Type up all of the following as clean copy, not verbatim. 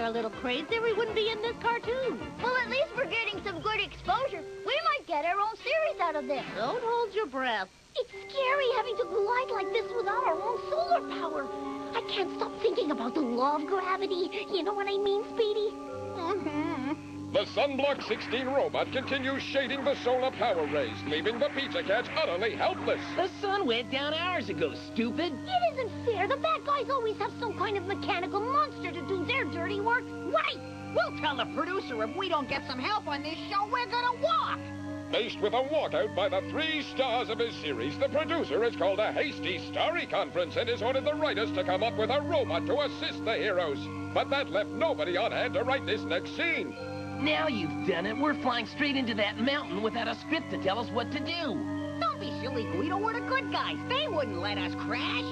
they're a little crazy, we wouldn't be in this cartoon. Well, at least we're getting some good exposure. We might get our own series out of this. Don't hold your breath. It's scary having to glide like this without our own solar power. I can't stop thinking about the law of gravity. You know what I mean, Speedy? The Sunblock 16 robot continues shading the solar power rays, leaving the Pizza Cats utterly helpless. The sun went down hours ago, stupid. It isn't fair. The bad guys always have some kind of mechanical monster to do their dirty work. Right! We'll tell the producer if we don't get some help on this show, we're gonna walk! Faced with a walkout by the 3 stars of his series, the producer has called a hasty starry conference and has ordered the writers to come up with a robot to assist the heroes. But that left nobody on hand to write this next scene. Now you've done it. We're flying straight into that mountain without a script to tell us what to do. Don't be silly, Guido. We're the good guys. They wouldn't let us crash.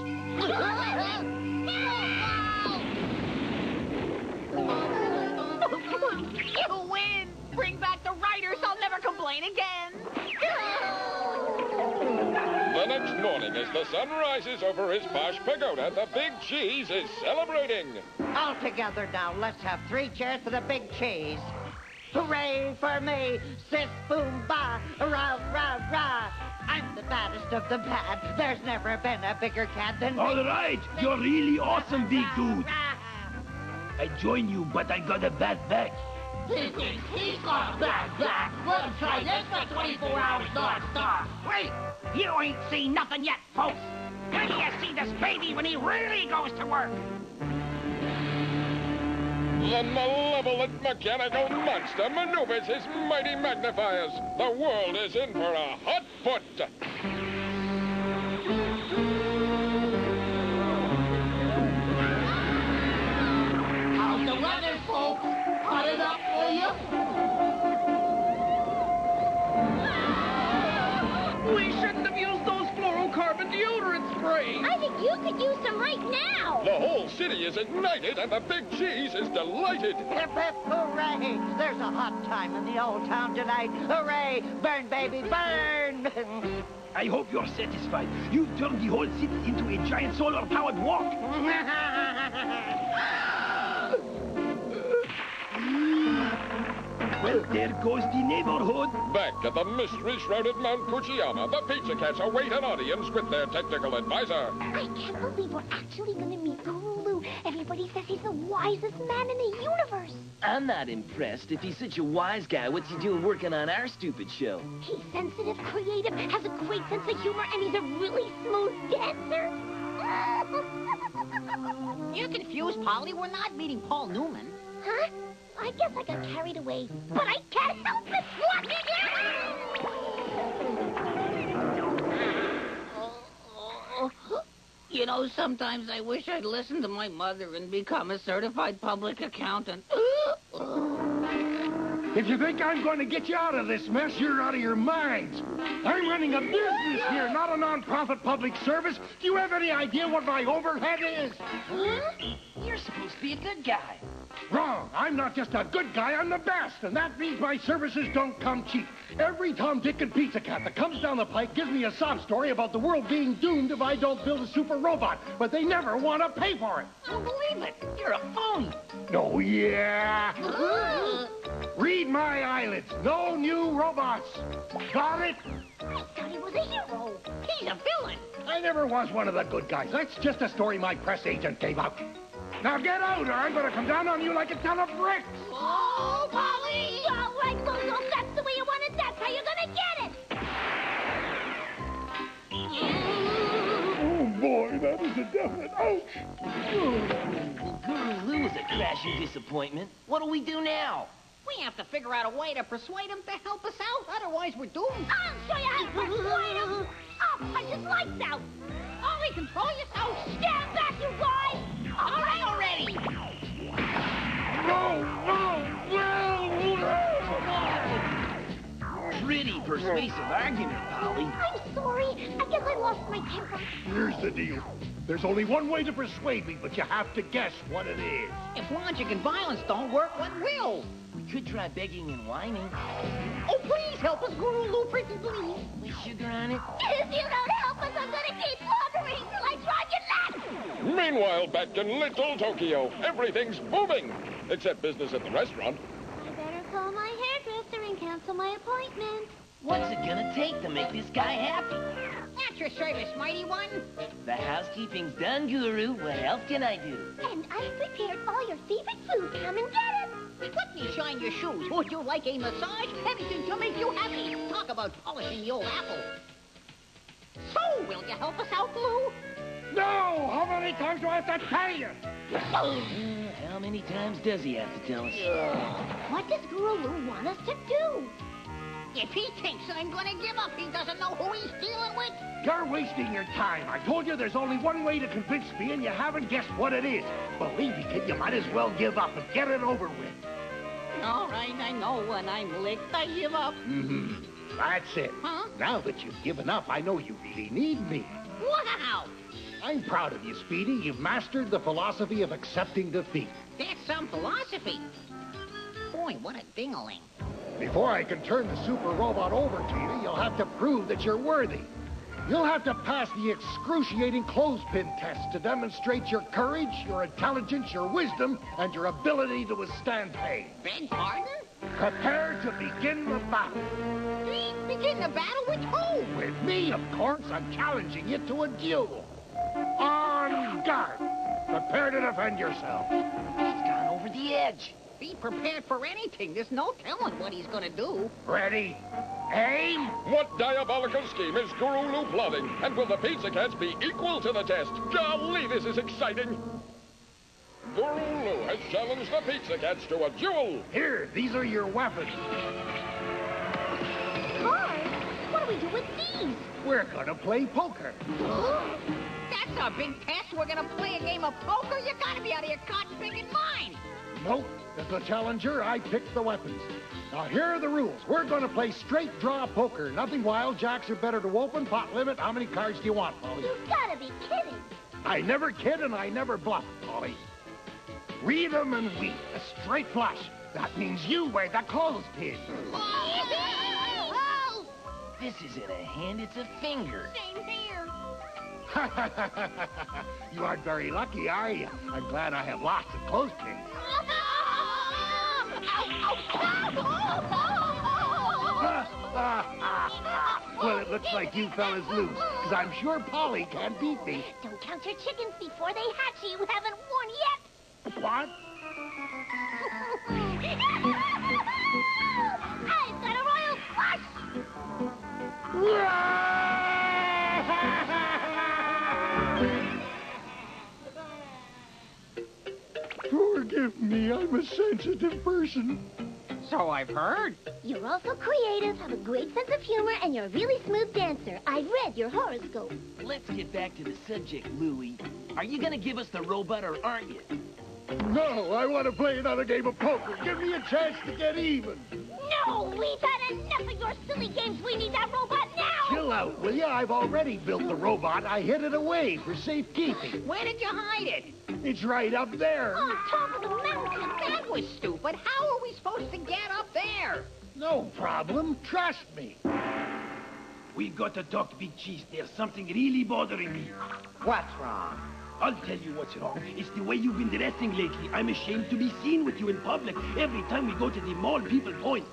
You win! Bring back the writers. I'll never complain again. The next morning, as the sun rises over his posh pagoda, the Big Cheese is celebrating. All together now, let's have 3 cheers for the Big Cheese. Hooray for me, sis boom ba, rah rah rah. I'm the baddest of the bad. There's never been a bigger cat than me. All right, you're really awesome, big dude. I join you, but I got a bad back. He's got a bad back. Let's try this for 24 hours non-stop. Wait! You ain't seen nothing yet, folks. When do you see this baby when he really goes to work? The malevolent mechanical monster maneuvers his mighty magnifiers. The world is in for a hot foot. How's the weather, folks? Hot it up for you? We shouldn't have used those fluorocarbon deodorant sprays. I think you could use some right now. The whole city is ignited and the Big Cheese is delighted. Hip hip hooray! There's a hot time in the old town tonight. Hooray! Burn, baby, burn! I hope you're satisfied. You've turned the whole city into a giant solar-powered walk. Well, there goes the neighborhood. Back at the mystery-shrouded Mount Kuchiyama, the Pizza Cats await an audience with their technical advisor. I can't believe we're actually going to meet Guru Lou. Everybody says he's the wisest man in the universe. I'm not impressed. If he's such a wise guy, what's he doing working on our stupid show? He's sensitive, creative, has a great sense of humor, and he's a really smooth dancer. You're confused, Polly. We're not meeting Paul Newman. Huh? I guess I got carried away, but I can't help it. You know, sometimes I wish I'd listen to my mother and become a certified public accountant. If you think I'm going to get you out of this mess, you're out of your minds. I'm running a business here, not a non-profit public service. Do you have any idea what my overhead is? Huh? You're supposed to be a good guy. Wrong. I'm not just a good guy, I'm the best. And that means my services don't come cheap. Every Tom, Dick, and Pizza Cat that comes down the pike gives me a sob story about the world being doomed if I don't build a super robot. But they never want to pay for it. I don't believe it. You're a phony. Oh, yeah. Read my eyelids. No new robots. Got it? I thought he was a hero. He's a villain. I never was one of the good guys. That's just a story my press agent gave out. Now get out, or I'm going to come down on you like a ton of bricks. Oh, Polly! All right, Lulu, that's the way you want it. That's how you're going to get it. Oh, boy, that is a definite ouch. Guru Lou is a crashing disappointment. What'll we do now? We have to figure out a way to persuade him to help us out. Otherwise, we're doomed. I'll show you how to persuade him. I'll punch his lights out. Ollie, control yourself. Stand back, you guys. All right already. Pretty persuasive argument, Polly. I'm sorry. I guess I lost my temper. Here's the deal. There's only one way to persuade me, but you have to guess what it is. If logic and violence don't work, what will? We could try begging and whining. Oh, please help us, Guru Lou, pretty please. With sugar on it? If you don't help us, I'm gonna keep wandering till I drive you nuts. Meanwhile, back in Little Tokyo, everything's booming. Except business at the restaurant. I better call my hairdresser and cancel my appointment. What's it gonna take to make this guy happy? At your service, mighty one. The housekeeping's done, Guru. What else can I do? And I've prepared all your favorite food. Come and get it. Let me shine your shoes. Would you like a massage? Anything to make you happy. Talk about polishing the old apple. So, will you help us out, Lou? No! How many times do I have to tell you? How many times does he have to tell us? What does Guru want us to do? If he thinks that I'm gonna give up, he doesn't know who he's dealing with. You're wasting your time. I told you there's only one way to convince me, and you haven't guessed what it is. Believe me, kid, you might as well give up and get it over with. All right, I know when I'm licked, I give up. Mm-hmm. That's it. Huh? Now that you've given up, I know you really need me. Wow! I'm proud of you, Speedy. You've mastered the philosophy of accepting defeat. That's some philosophy. Boy, what a ding-a-ling. Before I can turn the super robot over to you, you'll have to prove that you're worthy. You'll have to pass the excruciating clothespin test to demonstrate your courage, your intelligence, your wisdom, and your ability to withstand pain. Beg pardon? Prepare to begin the battle. Begin the battle with who? With me, of course. I'm challenging you to a duel. On guard. Prepare to defend yourself. He's gone over the edge. Be prepared for anything. There's no telling what he's gonna do. Ready? Aim! What diabolical scheme is Guru Lou plotting? And will the Pizza Cats be equal to the test? Golly, this is exciting. Guru Lou has challenged the Pizza Cats to a duel. Here, these are your weapons. Cards? What do we do with these? We're gonna play poker. That's our big test. We're gonna play a game of poker? You gotta be out of your cotton picking mind. Nope. As the challenger, I picked the weapons. Now, here are the rules. We're going to play straight draw poker. Nothing wild. Jacks are better to open. Pot limit. How many cards do you want, Polly? You've got to be kidding. I never kid and I never bluff, Polly. Read 'em and weep. A straight flush. That means you wear the clothespin. Oh! This isn't a hand, it's a finger. Same here. You aren't very lucky, are you? I'm glad I have lots of clothespins. Well, it looks like you fellas lose, because I'm sure Polly can't beat me. Don't count your chickens before they hatch. You haven't won yet. What? I've got a royal flush. Forgive me, I'm a sensitive person. So I've heard. You're also creative, have a great sense of humor, and you're a really smooth dancer. I've read your horoscope. Let's get back to the subject, Louie. Are you gonna give us the robot or aren't you? No, I want to play another game of poker. Give me a chance to get even. No, we've had enough of your silly games. We need that robot now. Chill out, will you? I've already built the robot. I hid it away for safekeeping. Where did you hide it? It's right up there. On top of the mountain. That was stupid. How are we supposed to get up there? No problem. Trust me. We got to talk, Big Cheese. There's something really bothering me. What's wrong? I'll tell you what's wrong. It's the way you've been dressing lately. I'm ashamed to be seen with you in public. Every time we go to the mall, people point.